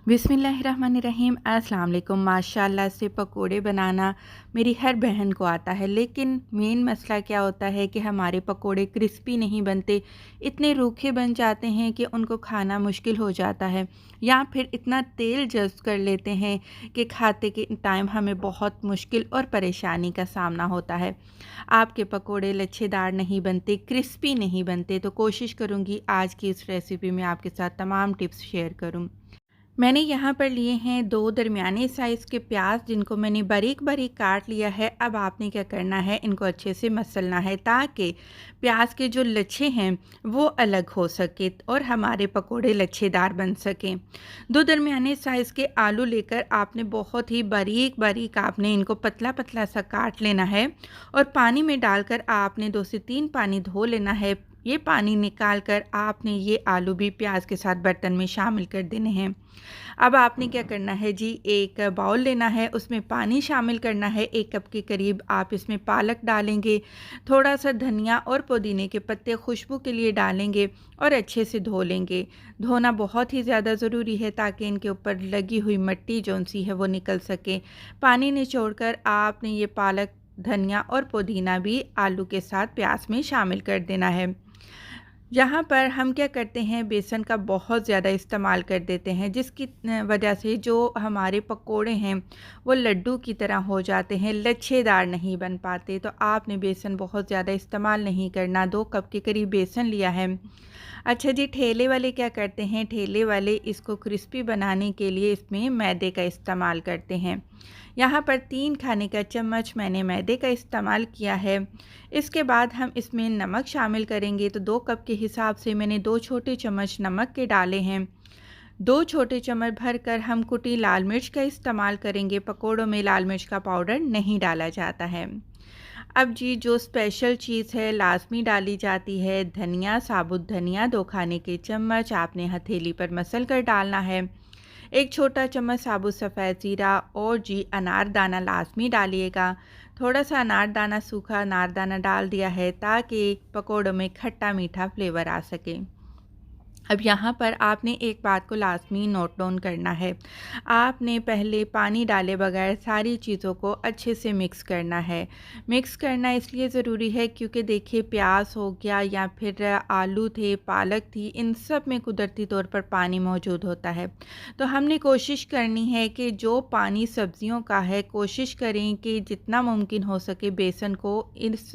बिस्मिल्लाहिर्रहमानिर्रहीम। अस्सलाम वालेकुम। माशाल्लाह से पकोड़े बनाना मेरी हर बहन को आता है, लेकिन मेन मसला क्या होता है कि हमारे पकोड़े क्रिस्पी नहीं बनते, इतने रूखे बन जाते हैं कि उनको खाना मुश्किल हो जाता है, या फिर इतना तेल जज़्ब कर लेते हैं कि खाते के टाइम हमें बहुत मुश्किल और परेशानी का सामना होता है। आपके पकोड़े लच्छेदार नहीं बनते, क्रिस्पी नहीं बनते, तो कोशिश करूँगी आज की इस रेसिपी में आपके साथ तमाम टिप्स शेयर करूँ। मैंने यहाँ पर लिए हैं 2 दरमियाने साइज़ के प्याज, जिनको मैंने बारीक-बारीक काट लिया है। अब आपने क्या करना है, इनको अच्छे से मसलना है ताकि प्याज के जो लच्छे हैं वो अलग हो सके और हमारे पकोड़े लच्छेदार बन सकें। 2 दरमियाने साइज़ के आलू लेकर आपने बहुत ही बारीक-बारीक आपने इनको पतला-पतला सा काट लेना है और पानी में डालकर आपने 2 से 3 पानी धो लेना है। ये पानी निकाल कर आपने ये आलू भी प्याज के साथ बर्तन में शामिल कर देने हैं। अब आपने क्या करना है जी, एक बाउल लेना है, उसमें पानी शामिल करना है, 1 कप के करीब आप इसमें पालक डालेंगे, थोड़ा सा धनिया और पुदीने के पत्ते खुशबू के लिए डालेंगे और अच्छे से धो लेंगे। धोना बहुत ही ज़्यादा ज़रूरी है ताकि इनके ऊपर लगी हुई मिट्टी जौन सी है वो निकल सके। पानी निचोड़कर आपने ये पालक, धनिया और पुदीना भी आलू के साथ प्याज में शामिल कर देना है। यहाँ पर हम क्या करते हैं, बेसन का बहुत ज़्यादा इस्तेमाल कर देते हैं, जिसकी वजह से जो हमारे पकोड़े हैं वो लड्डू की तरह हो जाते हैं, लच्छेदार नहीं बन पाते। तो आपने बेसन बहुत ज़्यादा इस्तेमाल नहीं करना। 2 कप के करीब बेसन लिया है। अच्छा जी, ठेले वाले क्या करते हैं, ठेले वाले इसको क्रिस्पी बनाने के लिए इसमें मैदे का इस्तेमाल करते हैं। यहाँ पर 3 खाने का चम्मच मैंने मैदे का इस्तेमाल किया है। इसके बाद हम इसमें नमक शामिल करेंगे, तो 2 कप के हिसाब से मैंने 2 छोटे चम्मच नमक के डाले हैं। 2 छोटे चम्मच भरकर हम कुटी लाल मिर्च का इस्तेमाल करेंगे। पकोड़ों में लाल मिर्च का पाउडर नहीं डाला जाता है। अब जी, जो स्पेशल चीज़ है लाज़मी डाली जाती है, धनिया, साबुत धनिया 2 खाने के चम्मच आपने हथेली पर मसल कर डालना है। 1 छोटा चम्मच साबुत सफ़ेद ज़ीरा और जी अनारदाना लाज़मी डालिएगा। थोड़ा-सा अनारदाना, सूखा अनारदाना डाल दिया है ताकि पकोड़ों में खट्टा-मीठा फ्लेवर आ सके। अब यहाँ पर आपने एक बात को लाज़मी नोट डाउन करना है। आपने पहले पानी डाले बगैर सारी चीज़ों को अच्छे से मिक्स करना है। मिक्स करना इसलिए ज़रूरी है क्योंकि देखिए, प्याज हो गया या फिर आलू थे, पालक थी, इन सब में कुदरती तौर पर पानी मौजूद होता है। तो हमने कोशिश करनी है कि जो पानी सब्ज़ियों का है, कोशिश करें कि जितना मुमकिन हो सके बेसन को इस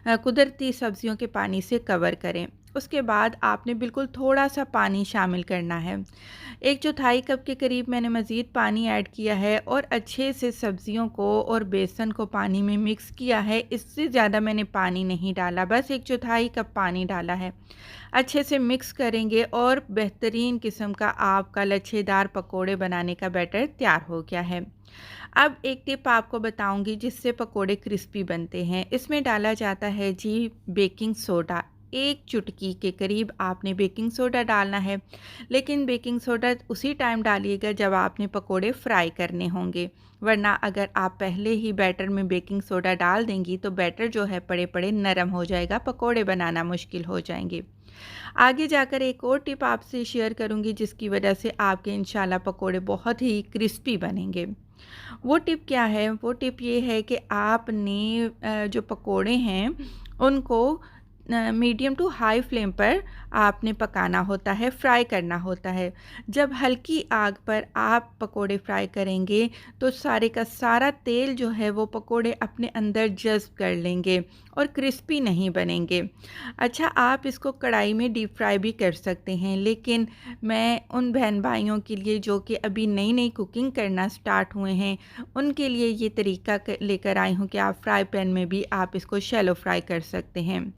कुदरती सब्ज़ियों के पानी से कवर करें। उसके बाद आपने बिल्कुल थोड़ा-सा पानी शामिल करना है। 1 चौथाई कप के करीब मैंने मज़ीद पानी ऐड किया है और अच्छे से सब्ज़ियों को और बेसन को पानी में मिक्स किया है। इससे ज़्यादा मैंने पानी नहीं डाला, बस 1 चौथाई कप पानी डाला है। अच्छे से मिक्स करेंगे और बेहतरीन किस्म का आपका लच्छेदार पकोड़े बनाने का बैटर तैयार हो गया है। अब एक टिप आपको बताऊँगी जिससे पकोड़े क्रिस्पी बनते हैं। इसमें डाला जाता है जी बेकिंग सोडा। 1 चुटकी के करीब आपने बेकिंग सोडा डालना है, लेकिन बेकिंग सोडा उसी टाइम डालिएगा जब आपने पकोड़े फ्राई करने होंगे, वरना अगर आप पहले ही बैटर में बेकिंग सोडा डाल देंगी तो बैटर जो है पड़े-पड़े नरम हो जाएगा, पकोड़े बनाना मुश्किल हो जाएंगे। आगे जाकर एक और टिप आपसे शेयर करूंगी जिसकी वजह से आपके इंशाल्लाह पकोड़े बहुत ही क्रिस्पी बनेंगे। वो टिप क्या है? वो टिप ये है कि आपने जो पकोड़े हैं उनको मीडियम टू हाई फ्लेम पर आपने पकाना होता है, फ्राई करना होता है। जब हल्की आग पर आप पकोड़े फ्राई करेंगे तो सारे का सारा तेल जो है वो पकोड़े अपने अंदर जज़्ब कर लेंगे और क्रिस्पी नहीं बनेंगे। अच्छा, आप इसको कढ़ाई में डीप फ्राई भी कर सकते हैं, लेकिन मैं उन बहन भाइयों के लिए जो कि अभी नई-नई कुकिंग करना स्टार्ट हुए हैं, उनके लिए ये तरीका लेकर आई हूँ कि आप फ्राई पैन में भी आप इसको शैलो फ्राई कर सकते हैं।